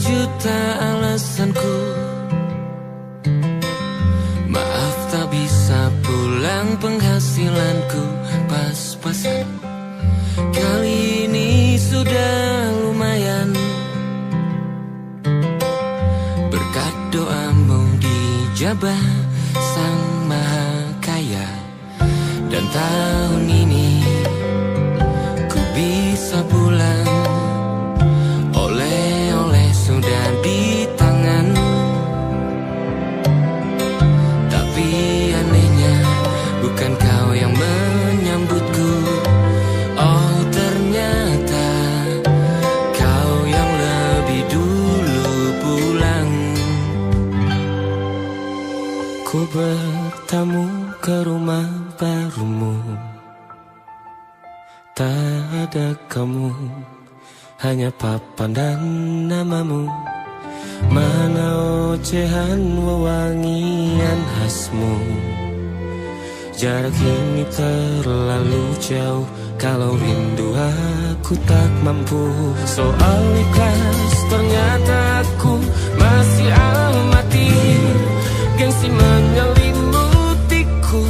berjuta alasanku. Maaf tak bisa pulang, penghasilanku pas-pasan. Kali ini sudah lumayan, berkat doamu dijabah Sang Maha Kaya. Dan tahun ini ku bisa pulang, oleh-oleh sudah di tangan. Tapi anehnya bukan kau yang menyambutku. Oh ternyata kau yang lebih dulu pulang. Ku bertamu ke rumah barumu, tak ada kamu, hanya papan dan namamu. Mana ocehan wewangian khasmu. Jarak ini terlalu jauh, kalau rindu aku tak mampu. Soal ikhlas ternyata aku masih amati. Gengsi menyelimutiku,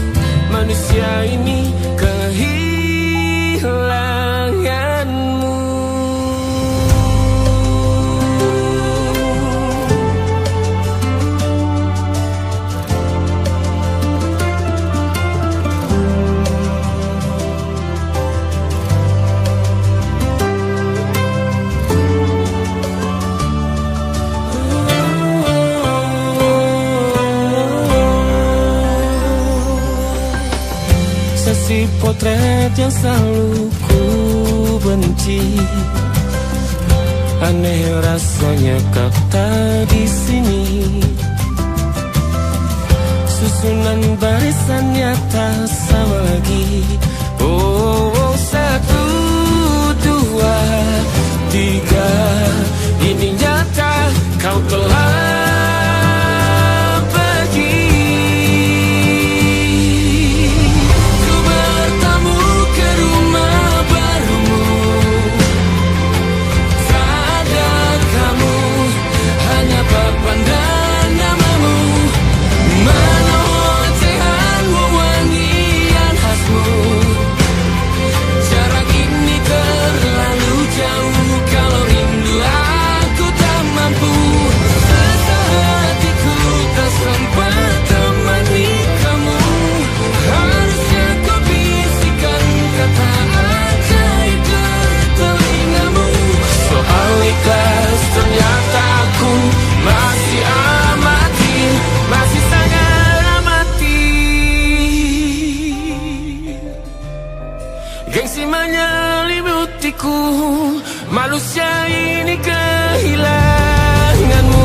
manusia ini kehilanganmu. Si potret yang selalu ku benci, aneh rasanya kau tak di sini. Susunan barisannya tak sama lagi. Oh, 1, 2, 3, ini nyata kau telah manusia ini kehilanganmu.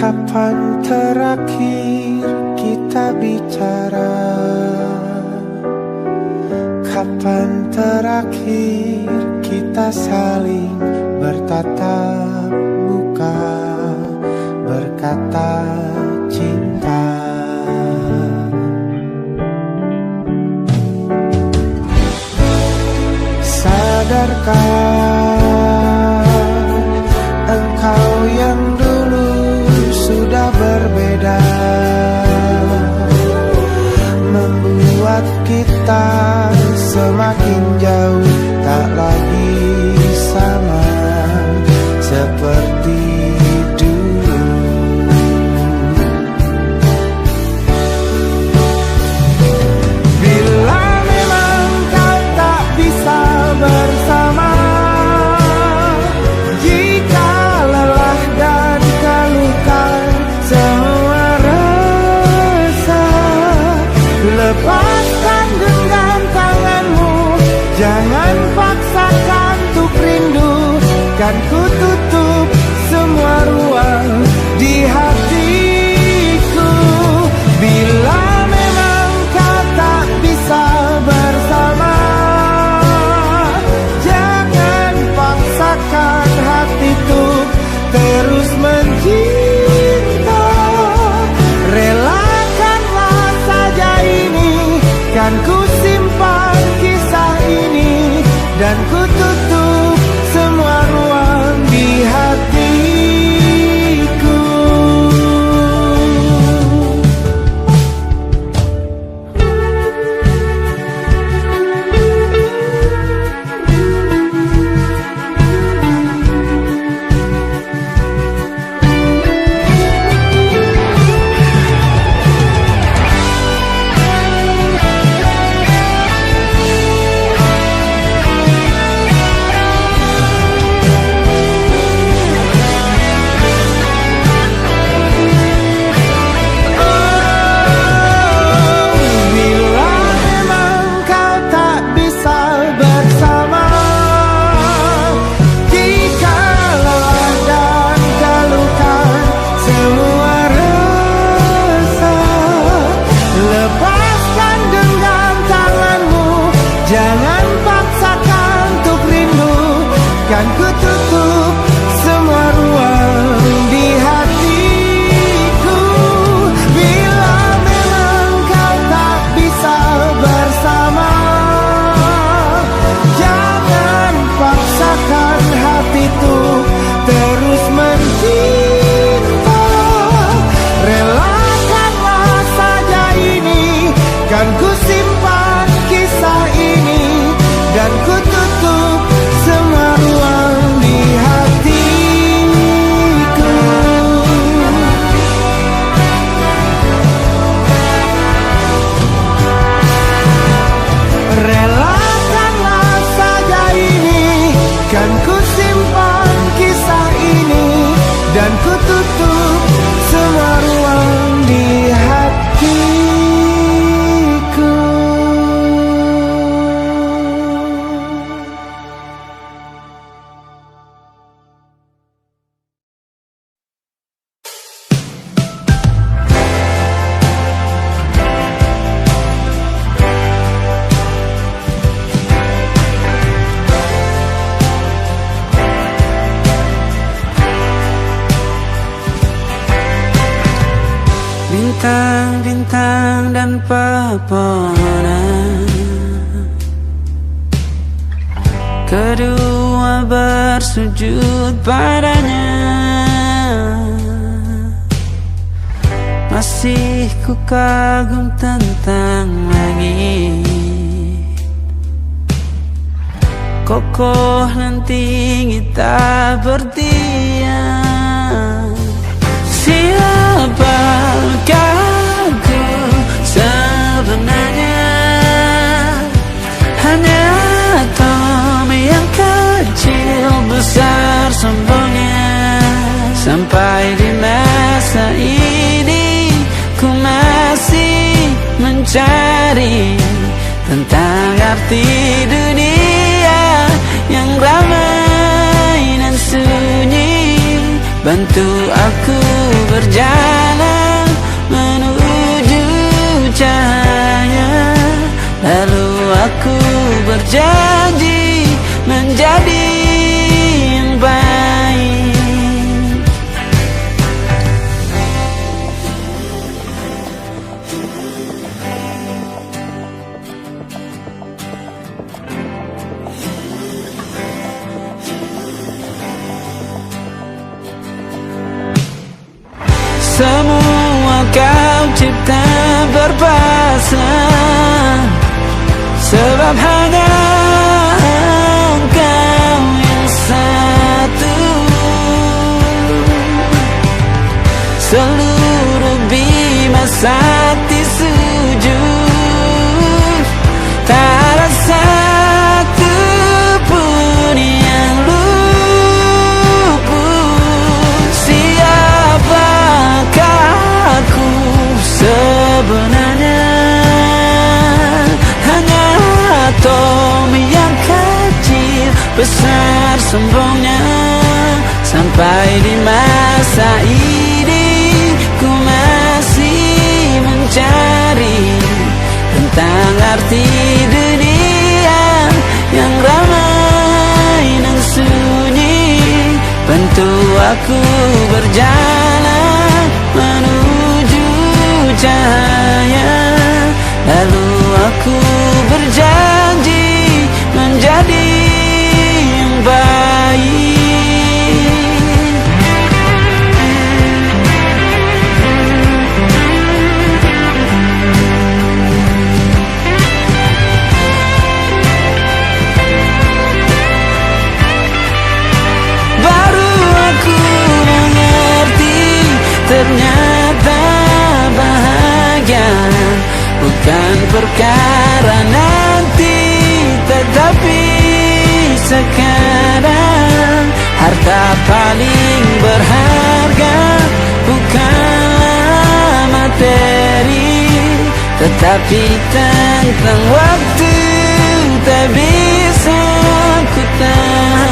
Kapan terakhir kita bicara? Kapan terakhir kita saling bertatap muka, berkata cinta? Sadarkah engkau yang dulu sudah berbeda, membuat kita semakin jauh, tak lagi sama seperti dulu. Bila lepaskan genggam tanganmu, jangan paksakan untuk rindu. Kan ku tutup semua ruang di hatiku. Bila memang kau tak bisa bersama, jangan paksakan hati untuk terus mencinta. Relakanlah saja ini, kan ku simpan kisah ini, dan ku tutup semua ruang di hatiku. Jangan paksakan untuk rindu, kan ku tutup semua ruang di hatiku. Bila memang kau tak bisa bersama, jangan paksakan hati untuk terus mencinta. Relakanlah saja ini, kan ku simpan kisah ini, dan ku tutup semua ruang di hatiku. Relakanlah saja ini, kan ku simpan kisah ini, dan ku tutup semua ruang di hatiku. Bintang-bintang dan pepohonan, kedua bersujud padanya. Masih ku kagum tentang langit, kokoh dan tinggi tak berdiam. Siapakah aku sebenarnya? Hanya atom yang kecil besar sombongnya. Sampai di masa ini ku masih mencari tentang arti dunia yang ramai dan sunyi. Bantu aku berjalan menuju cahaya, lalu aku berjanji menjadi yang baik. Semua kau cipta berpasang, sebab hanya engkau yang satu. Seluruh bima sakti sujud, tak ada satu pun yang luput. Siapakah aku sebenarnya? besar sombongnya. Sampai di masa ini ku masih mencari tentang arti dunia yang ramai dan sunyi. Bantu aku berjalan menuju cahaya, lalu aku berjanji menjadi yang baik. Baru aku mengerti, ternyata bahagia bukan perkara nanti, tetapi sekarang. Harta paling berharga bukanlah materi, tetapi tentang waktu tak bisa ku tahan.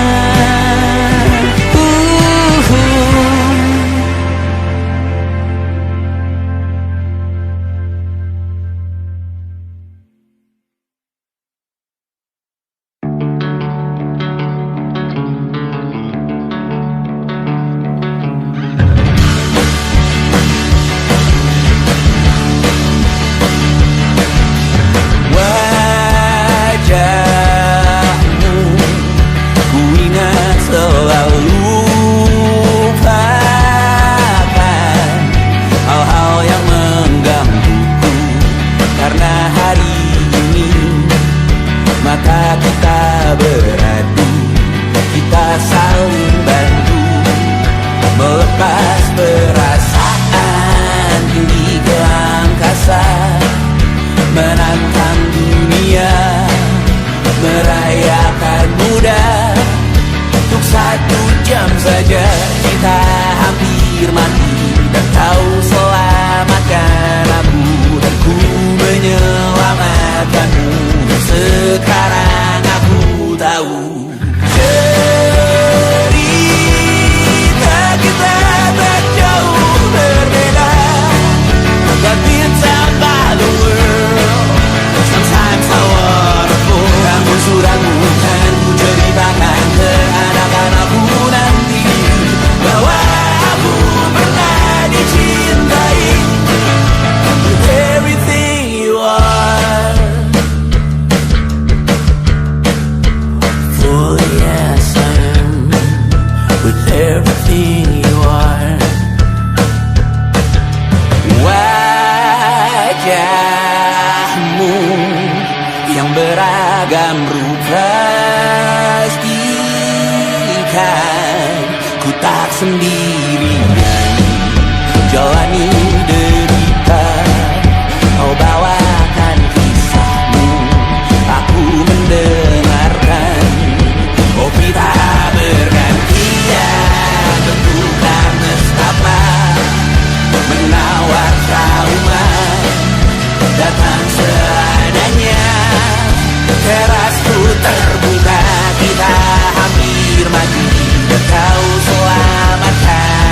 Terbuka, kita hampir mati, dan kau selamatkan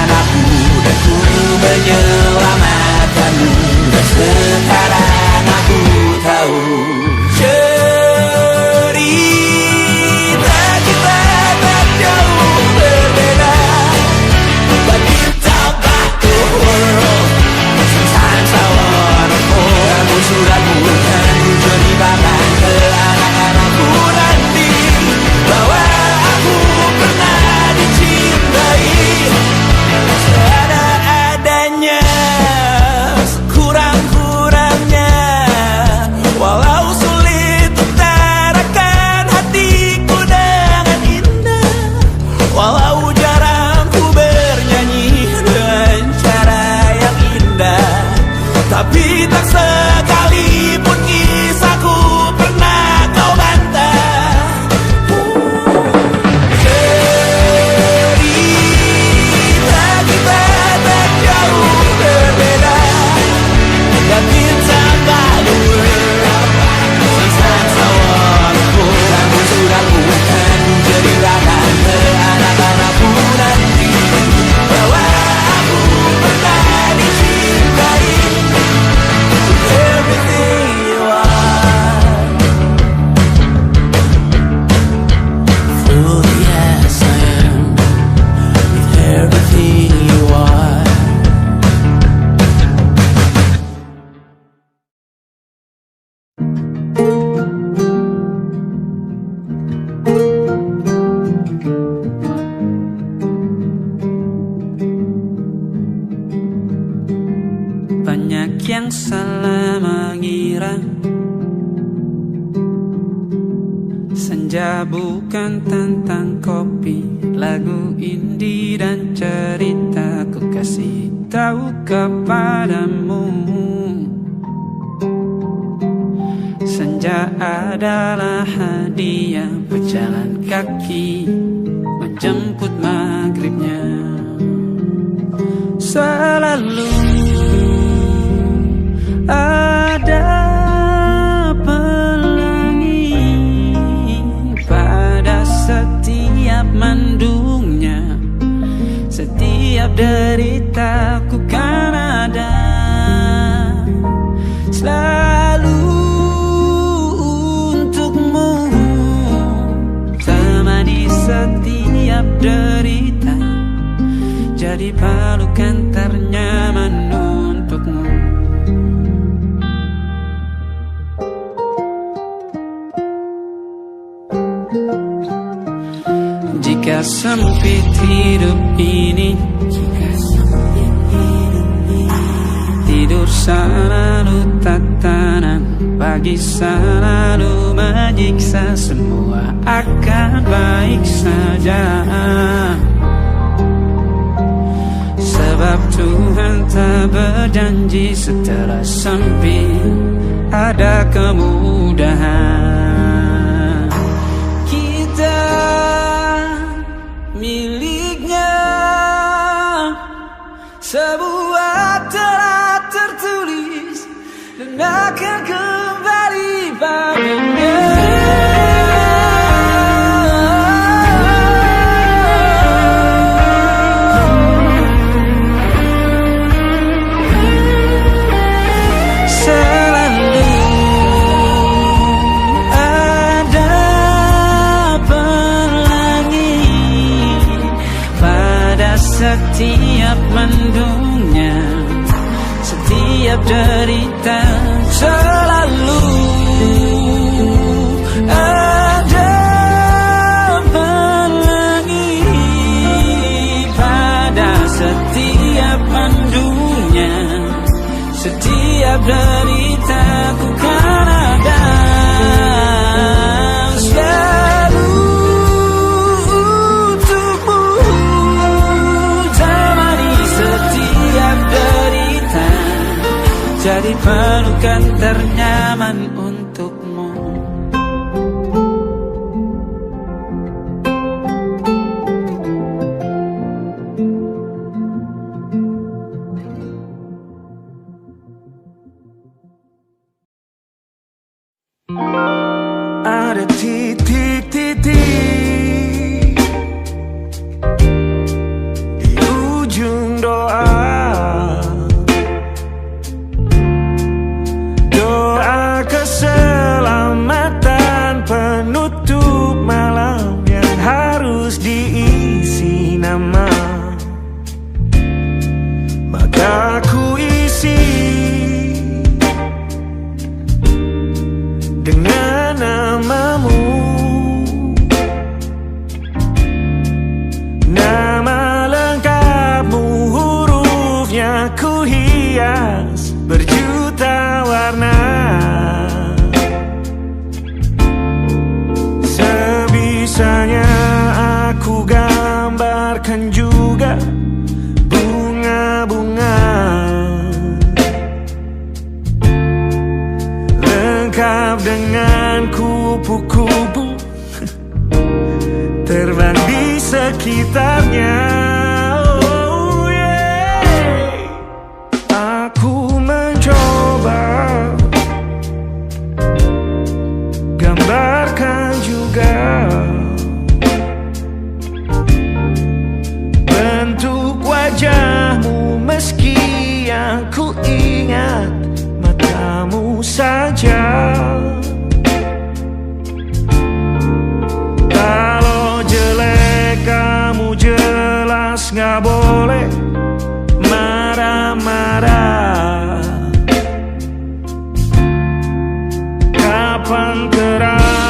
yang salah mengira senja bukan tentang kopi, lagu indie dan cerita ku kasih tahu kepadamu. Senja adalah hadiah berjalan kaki menjemput maghribnya. Selalu ada pelangi pada setiap mendungnya. Setiap derita ku kan ada selalu untukmu, temani setiap derita, jadi pelukan ternyaman untukmu. Jika sempit hidup ini, tidur selalu tatanan, pagi selalu menyiksa, semua akan baik saja. Sebab Tuhan tak berjanji setelah sempit ada kemudahan. Kita miliknya sebuah telah tertulis dan akan kembali padanya. Setiap mendungnya, setiap derita, selalu ada pelangi pada setiap mendungnya. Setiap derita ku kan ada selalu untukmu, jadi pelukan ternyaman untukmu. Ada titik-titik di ujung doa, doa keselamatan penutup malam yang harus diisi nama. Maka ku isi dengan namamu, nama lengkapmu, hurufnya ku hias berjuta warna. Sebisanya aku gambarkan juga bunga-bunga, lengkap dengan kupu-kupu terbang di sekitarnya. Oh yeah. Aku mencoba gambarkan juga bentuk wajahmu, meski yang ku ingat matamu saja. Kalau jelek kamu jelas gak boleh marah-marah. Kapan terang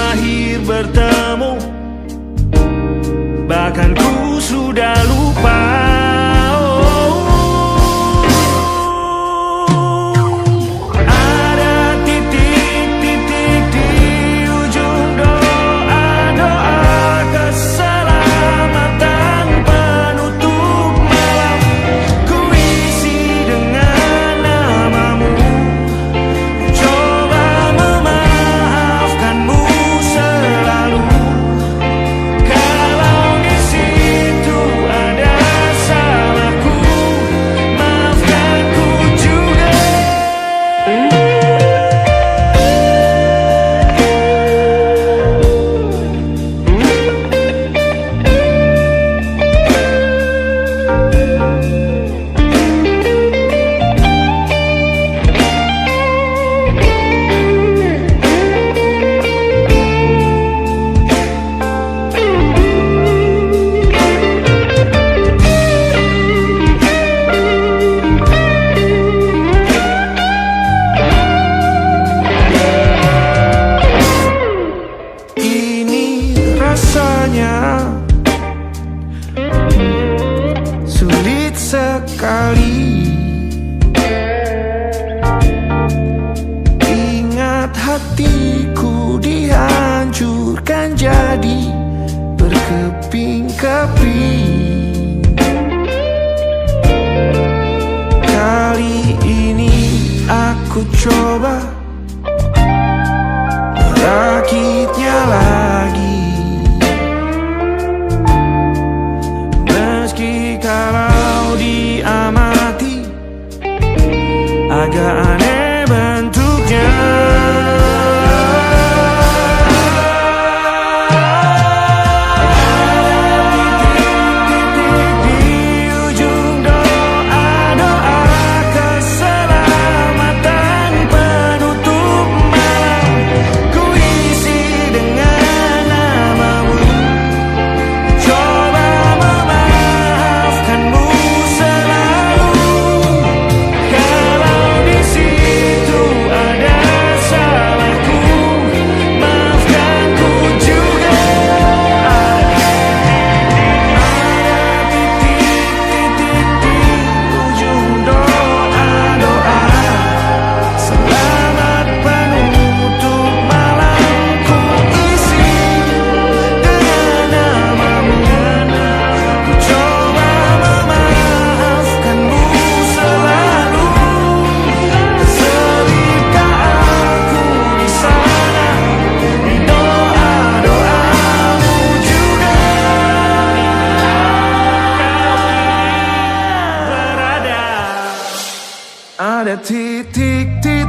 hatiku dihancurkan jadi berkeping-keping. Kali ini aku coba merakitnya lagi, meski kalau diamati agak aneh bentuknya. Ada titik-titik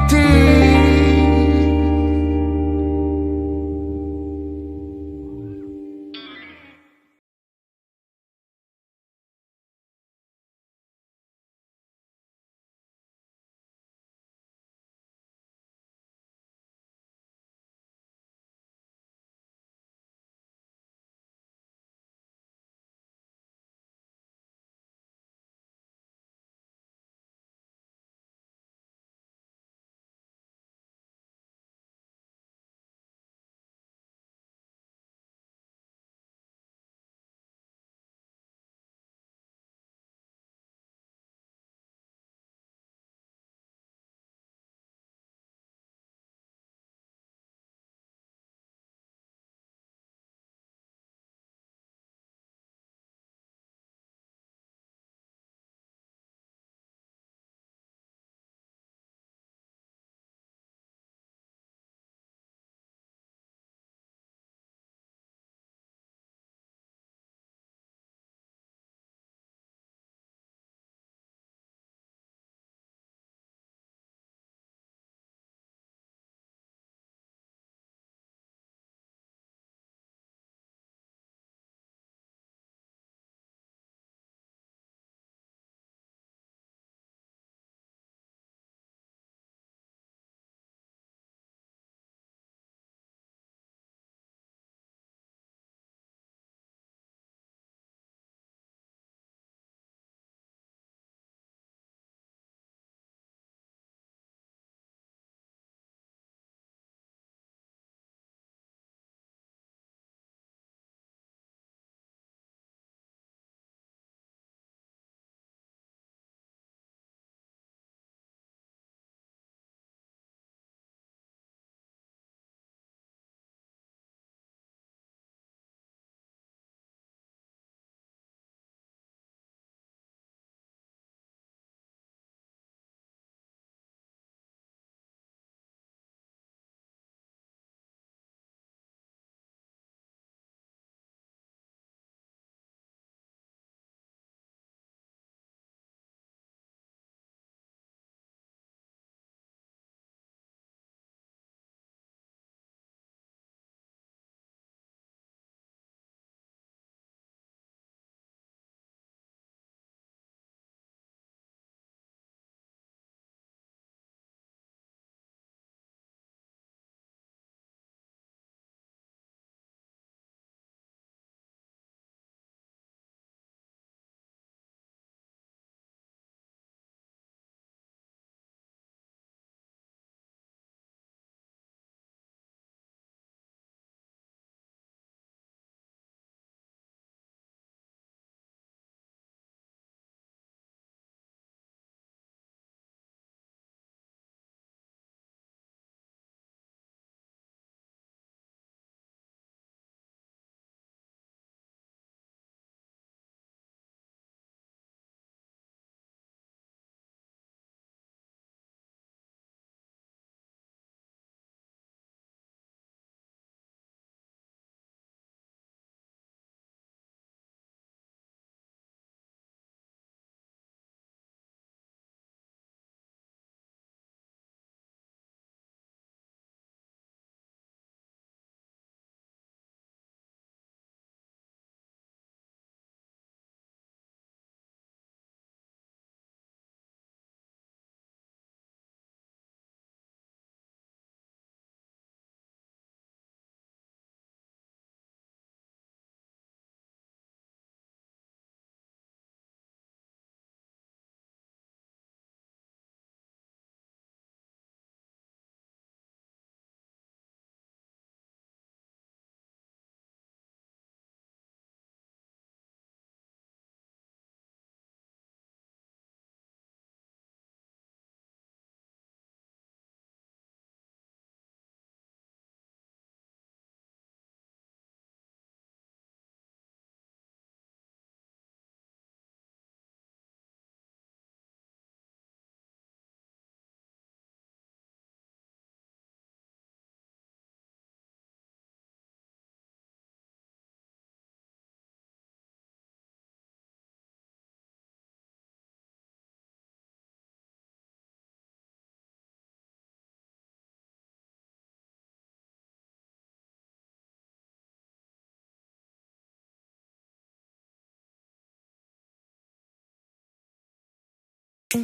Ku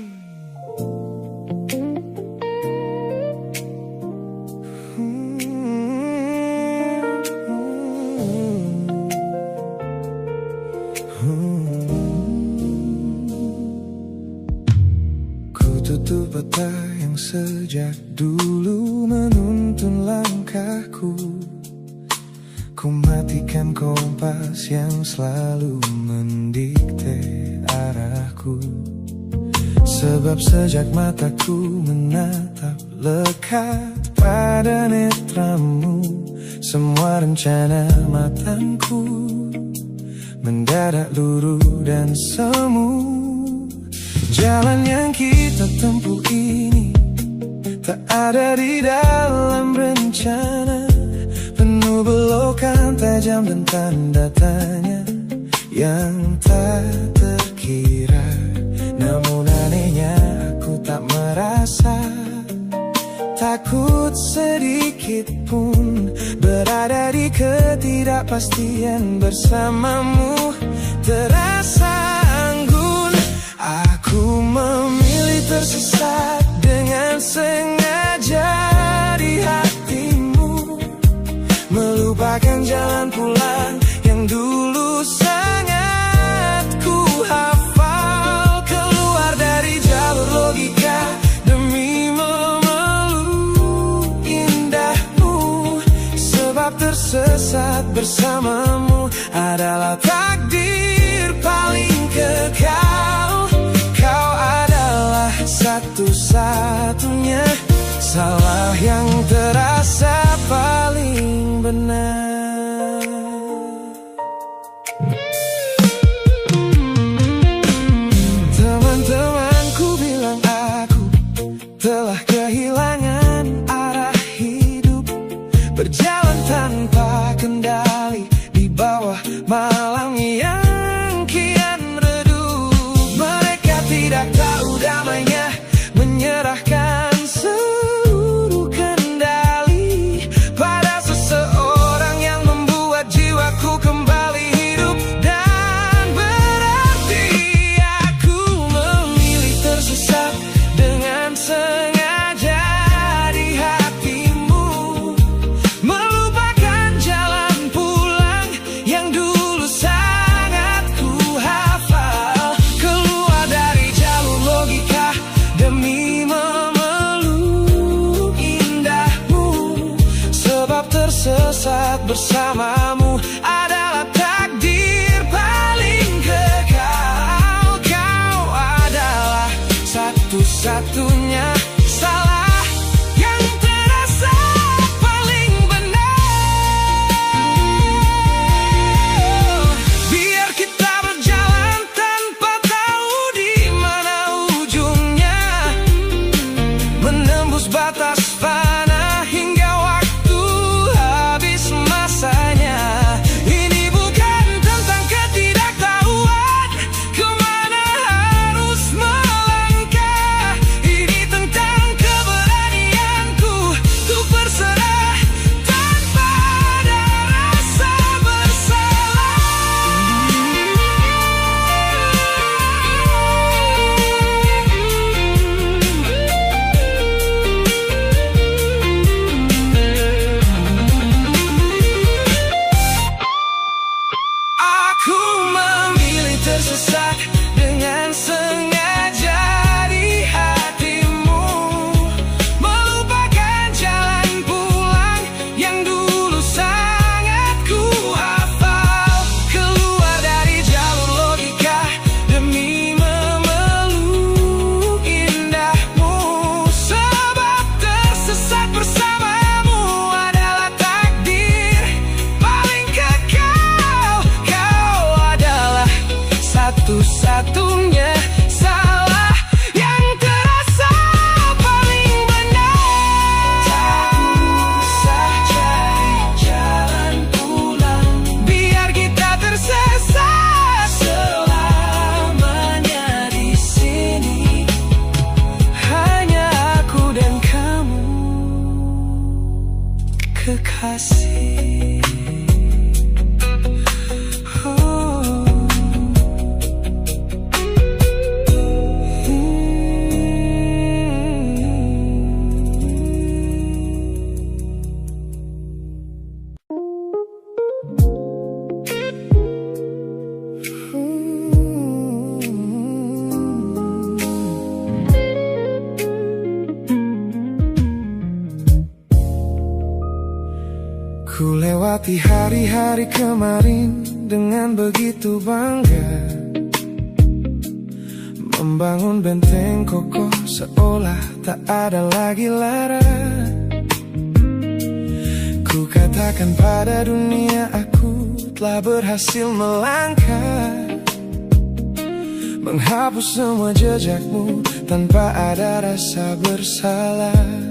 tutup mata yang sejak dulu menuntun langkahku. Ku matikan kompas yang selalu mendikte arahku. Sebab sejak mataku menatap lekat pada netramu, semua rencana matangku mendadak luruh dan semu. Jalan yang kita tempuh ini tak ada di dalam rencana, penuh belokan tajam dan tanda tanya yang tak terkira. Namun anehnya aku tak merasa takut sedikit pun berada di ketidakpastian bersamamu. Terasa anggun, aku memilih tersesat dengan sengaja di hatimu, melupakan jalan pulang yang dulu sangat ku hafal. Keluar dari jalur logika demi memeluk indahmu, sebab tersesat bersamamu adalah takdir paling kekal. Kau adalah satu-satunya salah yang terasa paling benar. Teman-temanku bilang aku telah kehilangan arah hidup, berjalan tanpa kendali di bawah malam yang kian redup. Mereka tidak tahu damainya menyerahkan seluruh kendali pada seseorang yang membuat jiwaku kembali hidup dan berarti. Aku memilih tersesat dengan sengaja di hatimu, melupakan jalan pulang yang dulu sangat ku hafal. Keluar dari jalur logika demi memeluk indahmu, sebab tersesat bersamamu adalah takdir paling kekal. Kau adalah satu-satunya salah yang terasa paling benar. Biar kita berjalan tanpa tahu di mana ujungnya, menembus batas fana hingga waktu habis masanya. Ini bukan tentang ketidaktahuan kemana harus melangkah, ini tentang keberanianku untuk berserah tanpa ada rasa Aku memilih tersesat dengan sengaja di hatimu, melupakan jalan pulang yang dulu sangat ku hafal. Keluar dari jalur logika demi memeluk indahmu, sebab tersesat bersamamu adalah takdir paling kekal. Kau adalah satu-satunya salah yang terasa paling benar. Tak usah cari jalan pulang, biar kita tersesat selamanya di sini. Hanya aku dan kamu, kekasih. Oh. Ku lewati hari-hari kemarin dengan begitu bangga, membangun benteng kokoh seolah tak ada lagi lara. Ku katakan pada dunia aku telah berhasil melangkah, menghapus semua jejakmu tanpa ada rasa bersalah.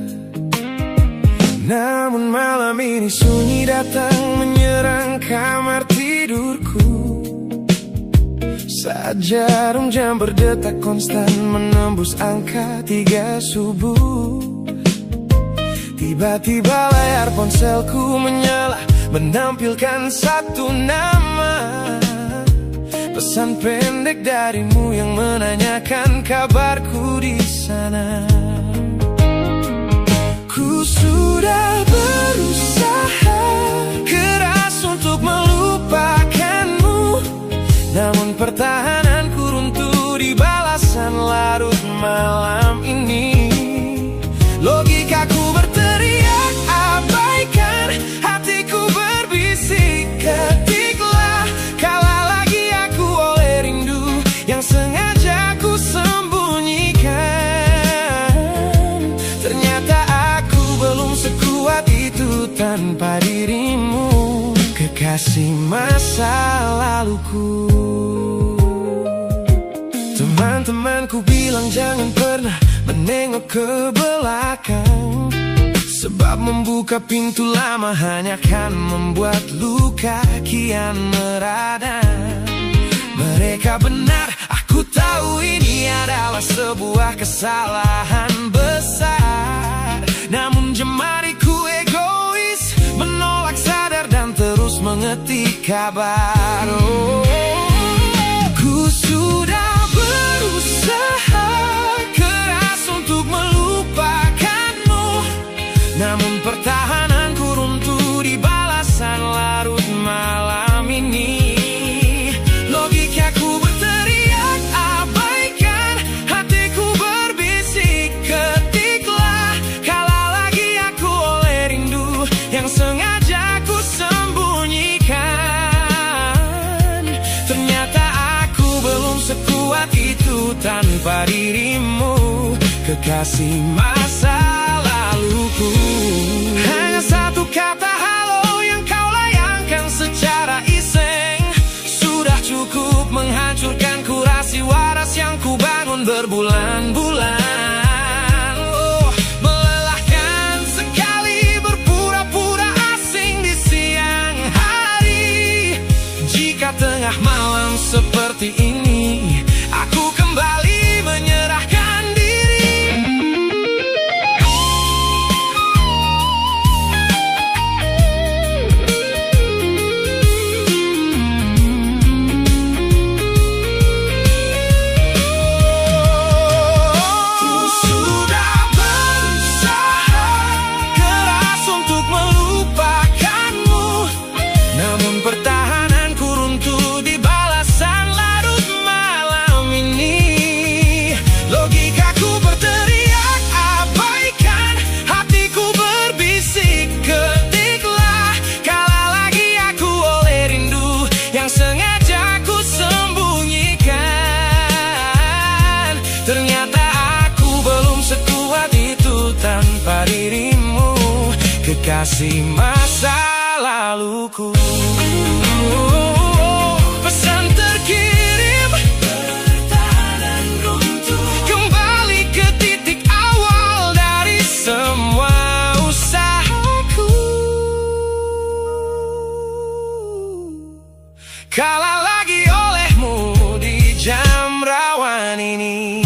Namun malam ini sunyi datang menyerang kamar tidurku, saat jarum jam berdetak konstan menembus angka 3 subuh. Tiba-tiba layar ponselku menyala, menampilkan satu nama, pesan pendek darimu yang menanyakan kabarku di sana. Ku sudah berusaha keras untuk melupakanmu, namun pertahananku runtuh di balasan larut malam ini. Logikaku berteriak abaikan, hatiku berbisik ketiklah, kalah lagi aku oleh rindu yang sengaja ku sembunyikan. Ternyata aku belum sekuat itu tanpa dirimu, kekasih masa laluku. Teman-temanku bilang jangan pernah menengok ke belakang, sebab membuka pintu lama hanya akan membuat luka kian meradang. Mereka benar, aku tahu ini adalah sebuah kesalahan besar, namun jemariku egois menolak sadar dan terus mengetik kabar. Ku sudah berusaha keras untuk melupakanmu, namun pertahananku runtuh di balasan larut malam ini. Logikaku berteriak abaikan, hatiku berbisik ketiklah, kalah lagi aku oleh rindu yang sengaja ku sembunyikan. Ternyata aku belum sekuat itu tanpa dirimu, kekasih masa laluku. Hanya satu kata halo yang kau layangkan secara iseng sudah cukup menghancurkan kurasi waras yang ku bangun berbulan-bulan. Oh, melelahkan sekali berpura-pura asing di siang hari. Jika tengah malam seperti ini aku kembali menyerahkan diri. Ku sudah berusaha keras untuk melupakanmu, namun pertahananku runtuh di balasan larut malam ini. Logikaku berteriak abaikan, hatiku berbisik ketiklah, kalah lagi aku oleh rindu yang sengaja ku sembunyikan. Ternyata aku belum sekuat itu tanpa dirimu, kekasih masa laluku. Pesan terkirim, pertahanan runtuh, kembali ke titik awal dari semua usahaku. Kalah lagi olehmu di jam rawan ini.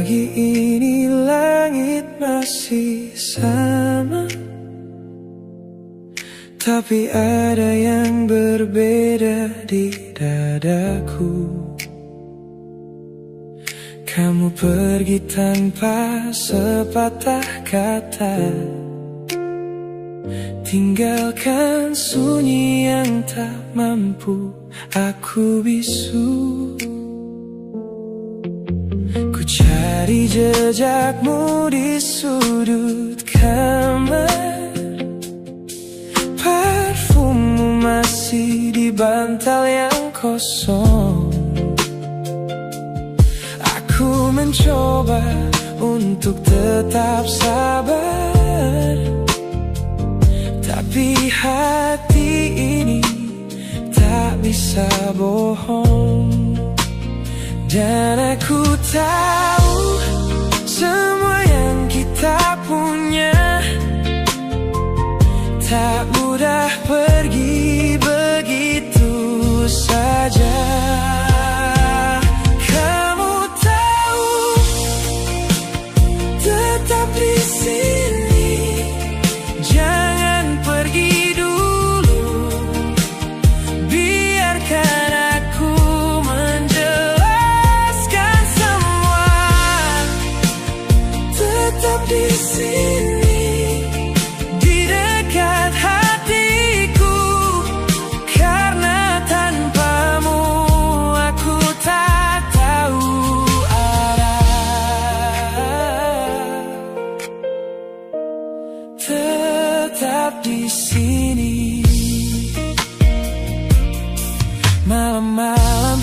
Pagi ini langit masih sama, tapi ada yang berbeda di dadaku. Kamu pergi tanpa sepatah kata, tinggalkan sunyi yang tak mampu aku bisu. Ku cari jejakmu di sudut kamar, parfummu masih di bantal yang kosong. Aku mencoba untuk tetap sabar, tapi hati ini tak bisa bohong. Dan aku tahu semua yang kita punya tak mudah pergi begitu saja. Kamu tahu, tetap di sini, jangan pergi dulu. Biarkan aku menjelaskan semua. Tetap di sini, di dekat hatiku, karena tanpamu aku tak tahu arah. Tetap di sini. Malam-malam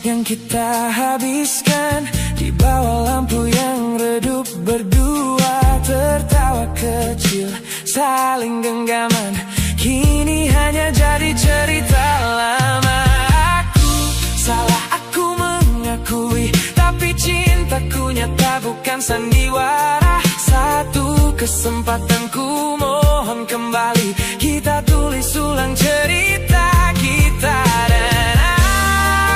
yang kita habiskan di bawah lampu yang redup, berdua tertawa kecil, saling genggaman, kini hanya jadi cerita lama. Aku salah, aku mengakui, tapi cintaku nyata bukan sandiwara. Satu kesempatan ku mohon kembali, kita tulis ulang cerita kita. Dan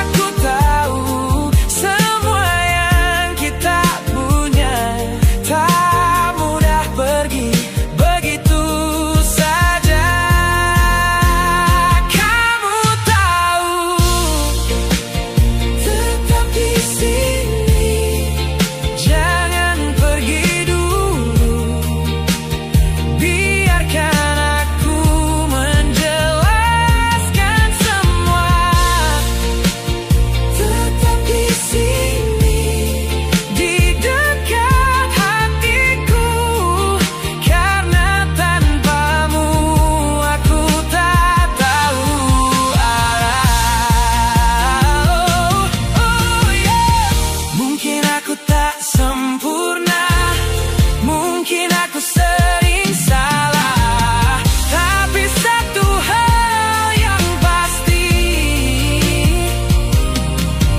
aku tahu semua yang kita punya tak mudah pergi begitu saja. Kamu tahu, tetap di sini, jangan pergi dulu. Biarkan aku menjelaskan semua. Tetap di sini, di dekat hatiku, karena tanpamu aku tak tahu arah. Oh yeah. Mungkin aku tak sempurna, mungkin aku sering salah, tapi satu hal yang pasti,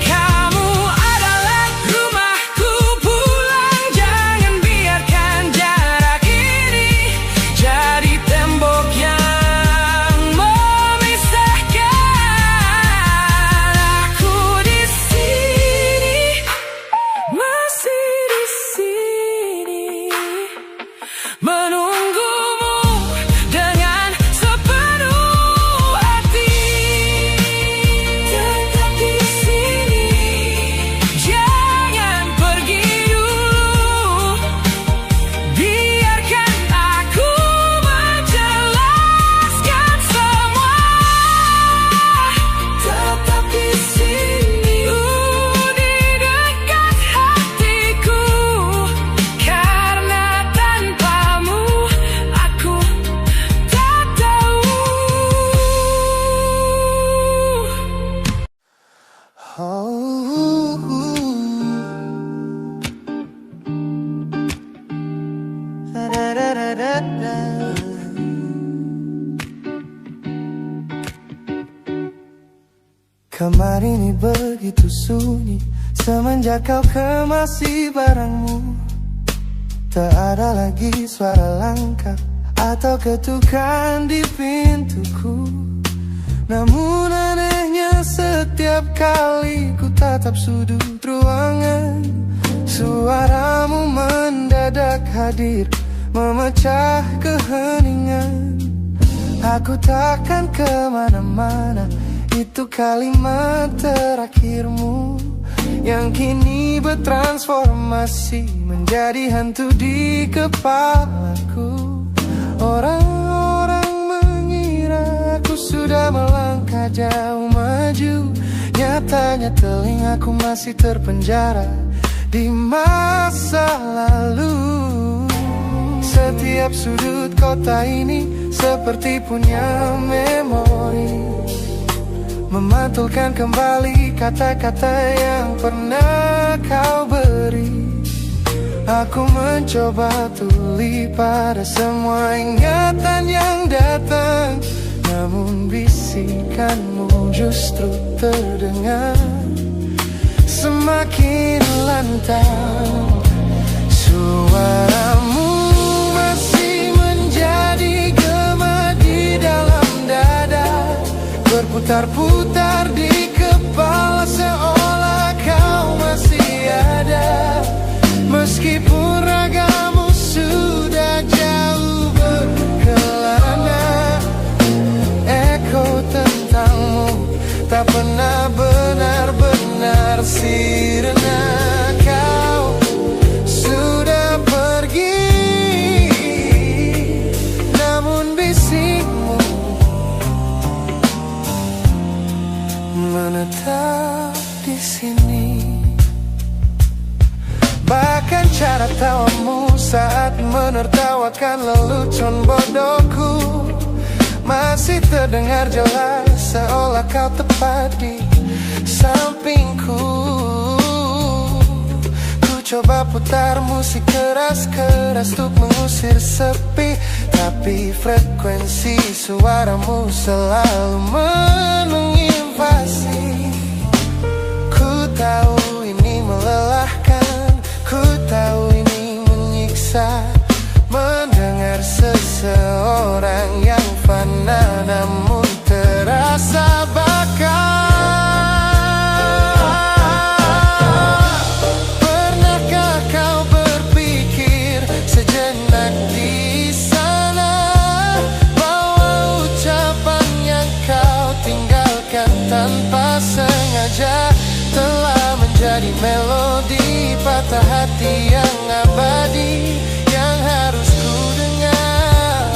kamu adalah rumahku pulang. Jangan biarkan jarak ini jadi tembok yang memisahkan. Aku di sini, masih di sini, menunggumu dengan sepenuh hati. Tetap di sini, jangan pergi dulu. Biarkan aku menjelaskan semua. Tetap di sini, di dekat hatiku, karena tanpamu aku tak tahu. Kamar ini begitu sunyi semenjak kau kemasi barangmu. Tak ada lagi suara langkah atau ketukan di pintuku. Namun anehnya setiap kali ku tatap sudut ruangan, Suaramu mendadak hadir, memecah keheningan. Aku takkan kemana-mana, itu kalimat terakhirmu yang kini bertransformasi menjadi hantu di kepalaku. Orang-orang mengira aku sudah melangkah jauh maju, nyatanya telingaku masih terpenjara di masa lalu. Setiap sudut kota ini seperti punya memori, memantulkan kembali kata-kata yang pernah kau beri. Aku mencoba tuli pada semua ingatan yang datang, namun bisikanmu justru terdengar semakin lantang. Suaramu masih menjadi gema di dalam dada, berputar-putar di kepala seolah kau masih ada. Meskipun ragamu sudah jauh berkelana, eko tentangmu tak pernah benar-benar sirna. Kau sudah pergi, namun bisikmu menetap di sini. Bahkan cara tawamu saat menertawakan lelucon bodohku masih terdengar jelas, seolah kau tepat di sampingku. Ku coba putar musik keras-keras untuk mengusir sepi, tapi frekuensi suaramu selalu menginvasi. Ku tahu ini melelahkan, ku tahu ini menyiksa, mendengar seseorang yang fana namun terasa bakal. Pernahkah kau berpikir sejenak di sana bahwa ucapan yang kau tinggalkan tanpa sengaja telah menjadi melodi patah hati yang abadi yang harus ku dengar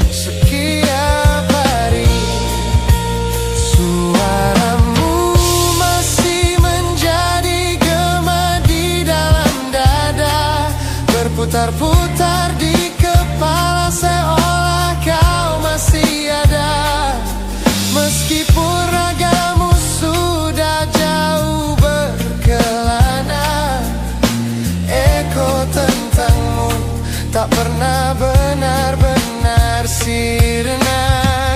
setiap hari. Suaramu masih menjadi gema di dalam dada, berputar-putar di kepala seolah kau masih ada. Meskipun ragamu sudah jauh berkelana, eko tentangmu tak pernah benar-benar sirna.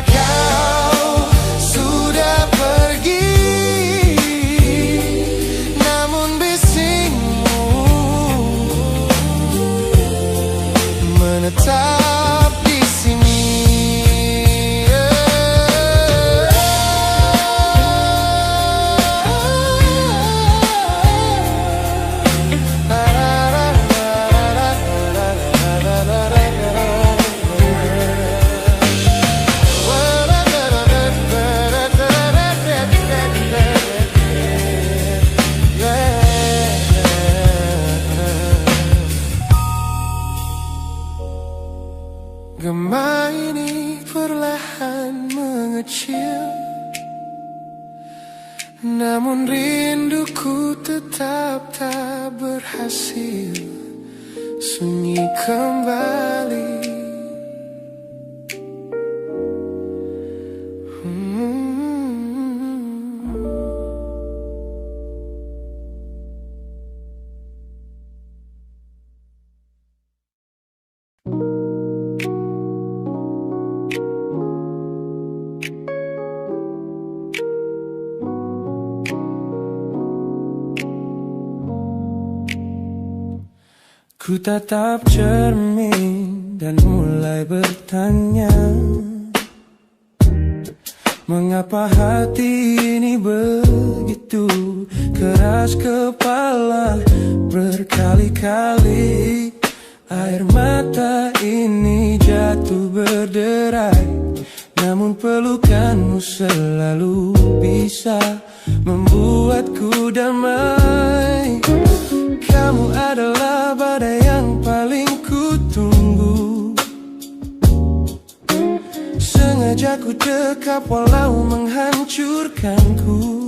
Kau sudah pergi, namun bisikmu menetap di sini. Gema ini perlahan mengecil, namun rinduku tetap tak berhasil sunyi kembali. Ku tatap cermin dan mulai bertanya, mengapa hati ini begitu keras kepala berkali-kali. Air mata ini jatuh berderai, namun pelukanmu selalu bisa membuatku damai. Kamu adalah badai yang paling kutunggu. Sengaja ku dekap walau menghancurkanku.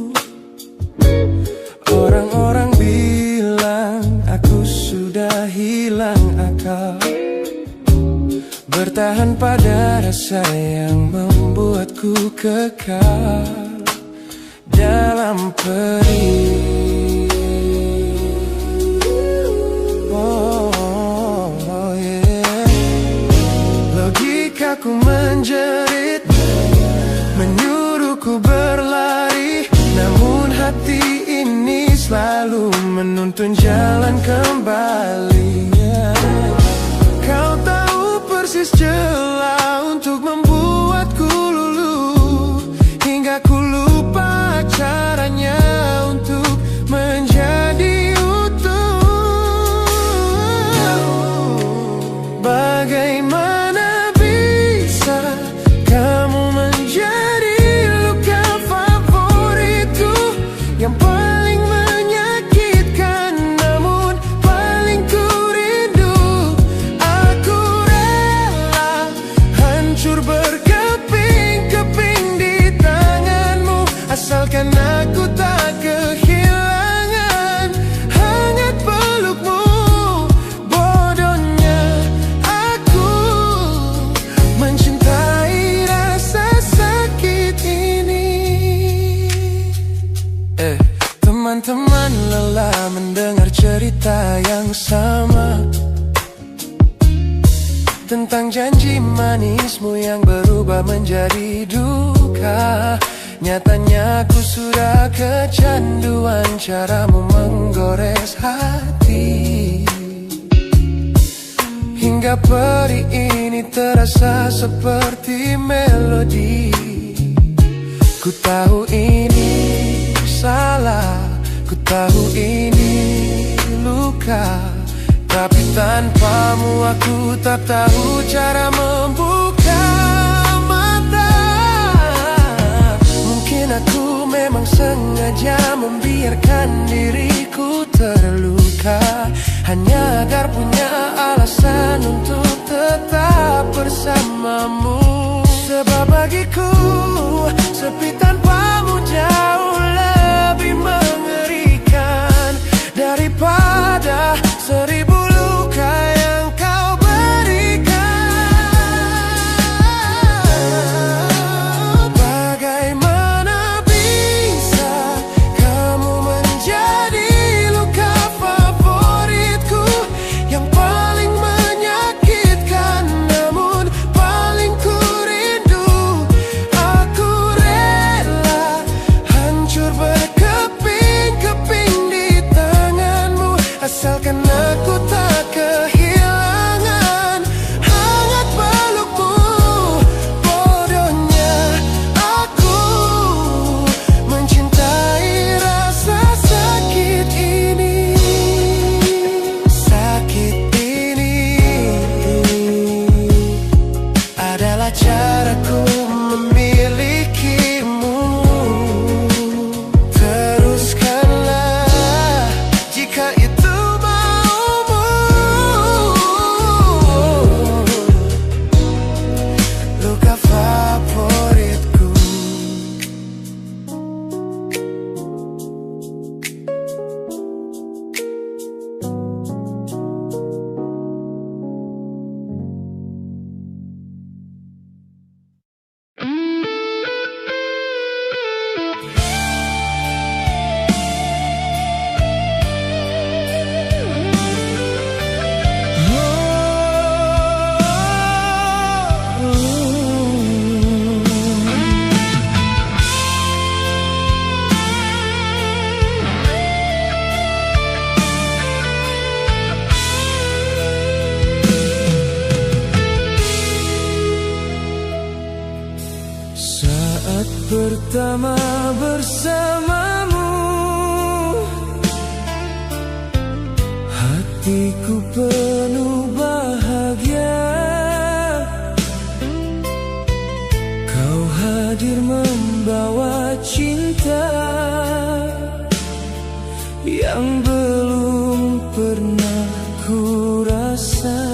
Orang-orang bilang aku sudah hilang akal, bertahan pada rasa yang membuatku kekal dalam perih. Logikaku menjerit, menyuruhku berlari, namun hati ini selalu menuntun jalan kembali. Kau tahu persis celah untuk membuatku luluh, hingga ku lupa caranya untuk menjadi utuh. Bagaimana bisa kamu menjadi luka favoritku yang paling menyakitkan, namun paling ku rindu. Aku rela hancur berkeping-keping di tanganmu, asalkan aku tak kehilangan hangat pelukmu. Bodohnya aku mencintai rasa sakit ini. Teman-teman lelah mendengar cerita yang sama tentang janji manismu yang berubah menjadi duka. Nyatanya aku sudah kecanduan caramu menggores hati, hingga perih ini terasa seperti melodi. Ku tahu ini salah, ku tahu ini luka, tapi tanpamu aku tak tahu cara membuka mata. Mungkin aku memang sengaja membiarkan diriku terluka, hanya agar punya alasan untuk tetap bersamamu. Sebab bagiku sepi tanpamu jauh lebih mengerikan daripada 1000 luka yang kau berikan. Bagaimana bisa kamu menjadi luka favoritku yang paling menyakitkan, namun paling ku rindu. Aku rela hancur berkeping-keping di tanganmu, asalkan aku tak kehilangan hangat pelukmu. Bodohnya aku mencintai rasa sakit ini. Sakit ini adalah caraku memilikimu. Teruskanlah jika itu maumu. Luka favoritku. Saat pertama bersamamu, hatiku penuh bahagia. Kau hadir membawa cinta yang belum pernah ku rasa.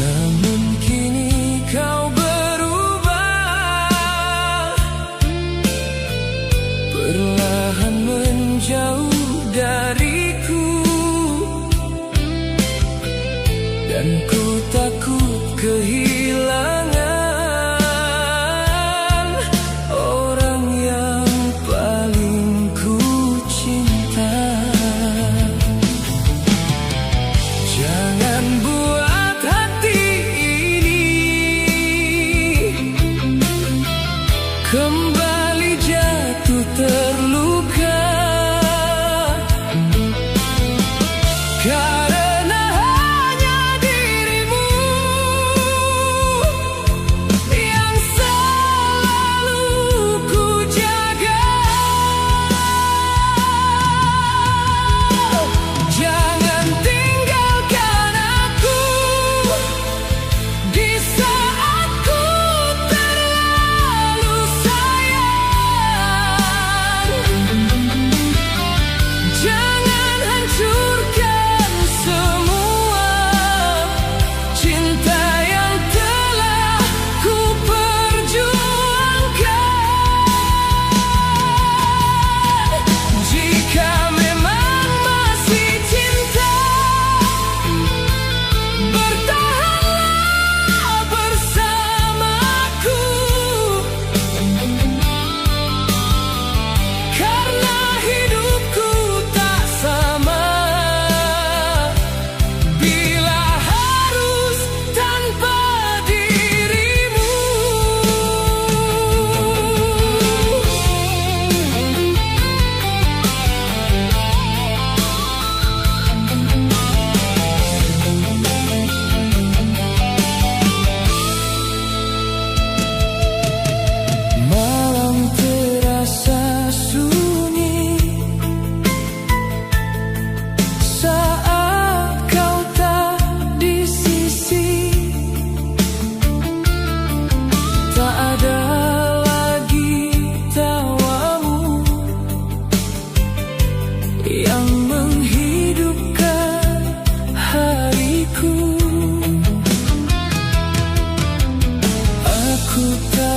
Namun kini kau berubah, perlahan menjauh dariku, dan ku takut kehilangan orang yang paling ku cinta. Jangan buat hati ini kembali jatuh terluka, karena hanya dirimu yang selalu ku jaga. Jangan tinggalkan aku di saat ku terlalu sayang. Jangan hancurkan semua cinta yang telah ku perjuangkan. Jika memang masih cinta, bertahanlah bersamaku, karena hidupku tak sama bila harus tanpa dirimu. Malam terasa sunyi saat kau tak di sisi. Tak ada lagi tawamu yang menghidupkan hariku. Aku tak